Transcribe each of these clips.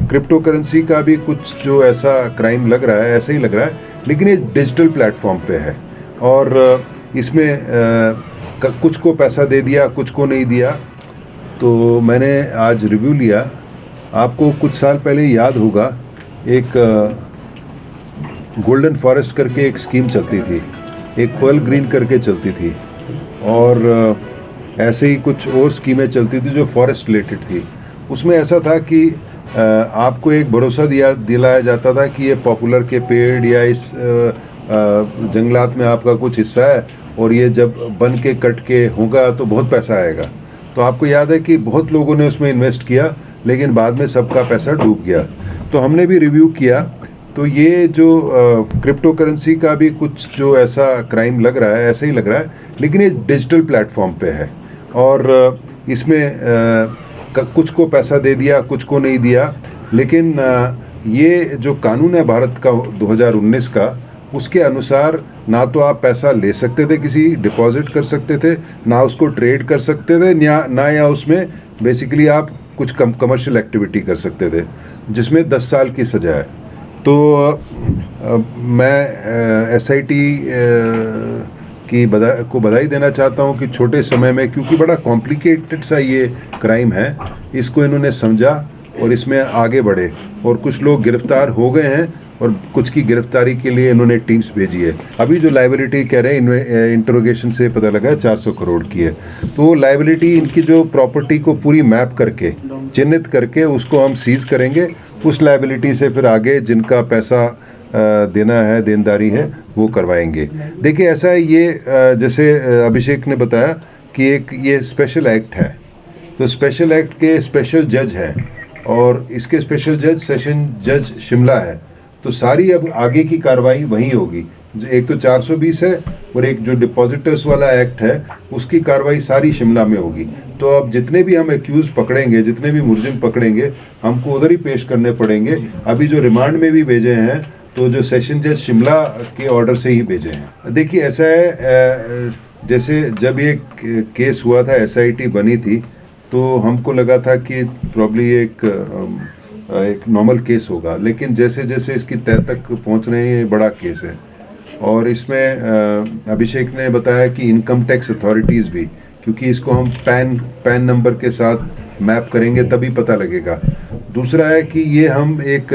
Crypto currency का भी कुछ जो ऐसा क्राइम लग रहा है, ऐसा ही लग रहा है, लेकिन ये डिजिटल प्लेटफॉर्म पे है और इसमें कुछ को पैसा दे दिया, कुछ को नहीं दिया। तो मैंने आज रिव्यू लिया। आपको कुछ साल पहले याद होगा, एक गोल्डन फॉरेस्ट करके एक स्कीम चलती थी, एक पर्ल ग्रीन करके चलती थी, और ऐसे ही कुछ और स्कीमें चलती थी जो फॉरेस्ट रिलेटेड थी। उसमें ऐसा था कि आपको एक भरोसा दिलाया जाता था कि ये पॉपुलर के पेड़ या इस जंगलात में आपका कुछ हिस्सा है और ये जब बन के कट के होगा तो बहुत पैसा आएगा। तो आपको याद है कि बहुत लोगों ने उसमें इन्वेस्ट किया, लेकिन बाद में सबका पैसा डूब गया। तो हमने भी रिव्यू किया। तो ये जो क्रिप्टो करेंसी का भी कुछ जो ऐसा क्राइम लग रहा है, ऐसा ही लग रहा है, लेकिन ये डिजिटल प्लेटफॉर्म पे है और इसमें कुछ को पैसा दे दिया, कुछ को नहीं दिया। लेकिन ये जो कानून है भारत का 2019 का, उसके अनुसार ना तो आप पैसा ले सकते थे, किसी डिपॉजिट कर सकते थे, ना उसको ट्रेड कर सकते थे, या उसमें बेसिकली आप कुछ कमर्शियल एक्टिविटी कर सकते थे, जिसमें 10 साल की सज़ा है। तो मैं SIT की बधाई देना चाहता हूँ कि छोटे समय में, क्योंकि बड़ा कॉम्प्लिकेटेड सा ये क्राइम है, इसको इन्होंने समझा और इसमें आगे बढ़े, और कुछ लोग गिरफ्तार हो गए हैं और कुछ की गिरफ्तारी के लिए इन्होंने टीम्स भेजी है। अभी जो लायबिलिटी कह रहे हैं, इंटरोगेशन से पता लगा है 400 करोड़ की है। तो लायबिलिटी, इनकी जो प्रॉपर्टी को पूरी मैप करके चिन्हित करके उसको हम सीज करेंगे। उस लायबिलिटी से फिर आगे जिनका पैसा देना है, देनदारी है, वो करवाएंगे। देखिए ऐसा है, ये जैसे अभिषेक ने बताया कि एक ये स्पेशल एक्ट है, तो स्पेशल एक्ट के स्पेशल जज हैं और इसके स्पेशल जज सेशन जज शिमला है। तो सारी अब आगे की कार्रवाई वहीं होगी। एक तो 420 है और एक जो डिपॉजिटर्स वाला एक्ट है, उसकी कार्रवाई सारी शिमला में होगी। तो अब जितने भी हम एक्यूज पकड़ेंगे, जितने भी मुलजिम पकड़ेंगे, हमको उधर ही पेश करने पड़ेंगे। अभी जो रिमांड में भी भेजे हैं, तो जो सेशन जज शिमला के ऑर्डर से ही भेजे हैं। देखिए ऐसा है, जैसे जब ये केस हुआ था, SIT बनी थी, तो हमको लगा था कि प्रॉब्ली एक नॉर्मल केस होगा, लेकिन जैसे जैसे इसकी तह तक पहुंच रहे हैं, ये बड़ा केस है। और इसमें अभिषेक ने बताया कि इनकम टैक्स अथॉरिटीज़ भी, क्योंकि इसको हम पैन नंबर के साथ मैप करेंगे तभी पता लगेगा। दूसरा है कि ये हम एक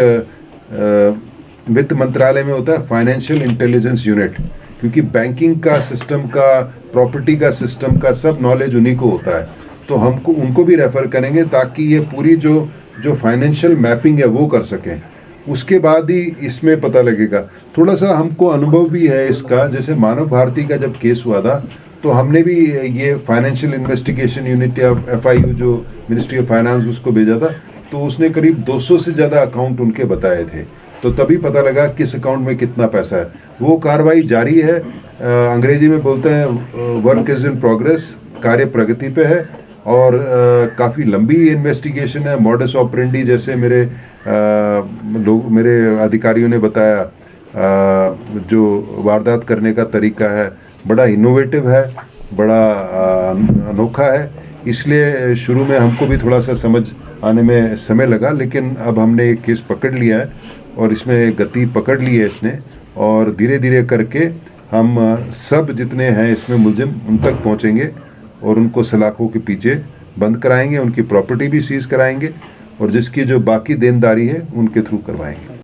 वित्त मंत्रालय में होता है फाइनेंशियल इंटेलिजेंस यूनिट, क्योंकि बैंकिंग का सिस्टम का, प्रॉपर्टी का सिस्टम का सब नॉलेज उन्हीं को होता है। तो हमको उनको भी रेफ़र करेंगे ताकि ये पूरी जो फाइनेंशियल मैपिंग है वो कर सकें। उसके बाद ही इसमें पता लगेगा। थोड़ा सा हमको अनुभव भी है इसका, जैसे मानव भारती का जब केस हुआ था, तो हमने भी ये फाइनेंशियल इन्वेस्टिगेशन यूनिट या FIU जो मिनिस्ट्री ऑफ फाइनेंस, उसको भेजा था। तो उसने करीब 200 से ज़्यादा अकाउंट उनके बताए थे, तो तभी पता लगा किस अकाउंट में कितना पैसा है। वो कार्रवाई जारी है। अंग्रेजी में बोलते हैं वर्क इज़ इन प्रोग्रेस, कार्य प्रगति पे है, और काफ़ी लंबी इन्वेस्टिगेशन है। मॉडस ऑपरेंडी जैसे मेरे अधिकारियों ने बताया, जो वारदात करने का तरीका है बड़ा इनोवेटिव है, बड़ा अनोखा है। इसलिए शुरू में हमको भी थोड़ा सा समझ आने में समय लगा, लेकिन अब हमने एक केस पकड़ लिया है और इसमें गति पकड़ ली है इसने, और धीरे धीरे करके हम सब जितने हैं इसमें मुलजिम, उन तक पहुंचेंगे और उनको सलाखों के पीछे बंद कराएंगे, उनकी प्रॉपर्टी भी सीज कराएंगे, और जिसकी जो बाकी देनदारी है उनके थ्रू करवाएंगे।